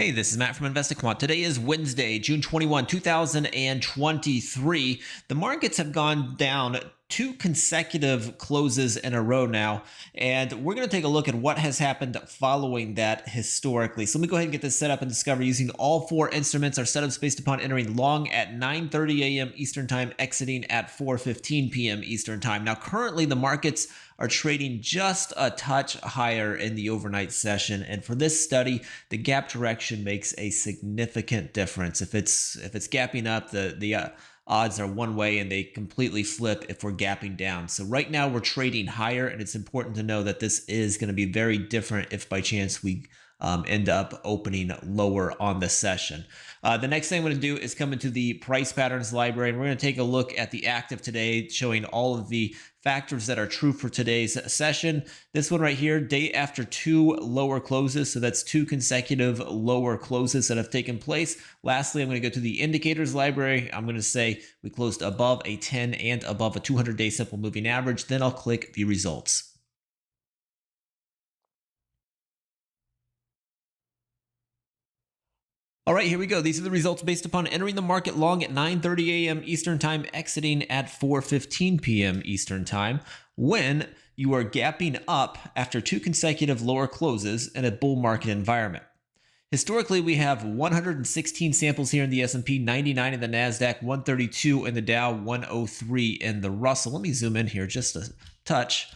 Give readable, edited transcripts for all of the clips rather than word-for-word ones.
Hey, this is Matt from InvestiQuant. Today is Wednesday, June 21, 2023. The markets have gone down two consecutive closes in a row now, and we're going to take a look at what has happened following that historically. So let me go ahead and get this set up in Discovery using all four instruments. Our setups based upon entering long at 9:30 a.m. Eastern Time, exiting at 4:15 p.m. Eastern Time. Now, currently the markets are trading just a touch higher in the overnight session, and for this study, the gap direction makes a significant difference. If it's gapping up, the odds are one way, and they completely flip if we're gapping down. So right now we're trading higher, and it's important to know that this is going to be very different if by chance we end up opening lower on the session. The next thing I'm going to do is come into the price patterns library, and we're going to take a look at the active today, showing all of the factors that are true for today's session. This one right here, day after two lower closes. So that's two consecutive lower closes that have taken place. Lastly, I'm going to go to the indicators library. I'm going to say we closed above a 10 and above a 200-day simple moving average. Then I'll click the results. All right, here we go. These are the results based upon entering the market long at 9:30 a.m. Eastern Time, exiting at 4:15 p.m. Eastern Time, when you are gapping up after two consecutive lower closes in a bull market environment. Historically, we have 116 samples here in the S&P, 99 in the NASDAQ, 132 in the Dow, 103 in the Russell. Let me zoom in here just a touch.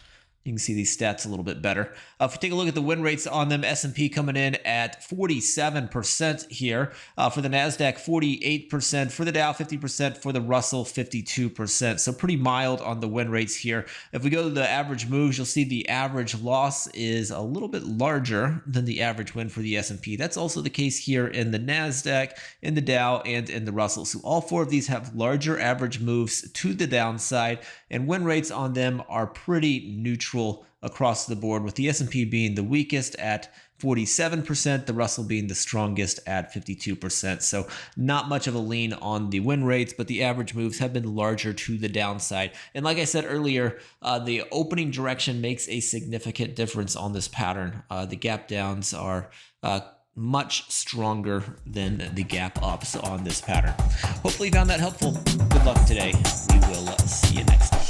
You can see these stats a little bit better. If we take a look at the win rates on them, S&P coming in at 47% here. For the NASDAQ, 48%. For the Dow, 50%. For the Russell, 52%. So pretty mild on the win rates here. If we go to the average moves, you'll see the average loss is a little bit larger than the average win for the S&P. That's also the case here in the NASDAQ, in the Dow, and in the Russell. So all four of these have larger average moves to the downside, and win rates on them are pretty neutral across the board, with the S&P being the weakest at 47%, the Russell being the strongest at 52%. So not much of a lean on the win rates, but the average moves have been larger to the downside. And like I said earlier, the opening direction makes a significant difference on this pattern. The gap downs are much stronger than the gap ups on this pattern. Hopefully you found that helpful. Good luck today. We will see you next time.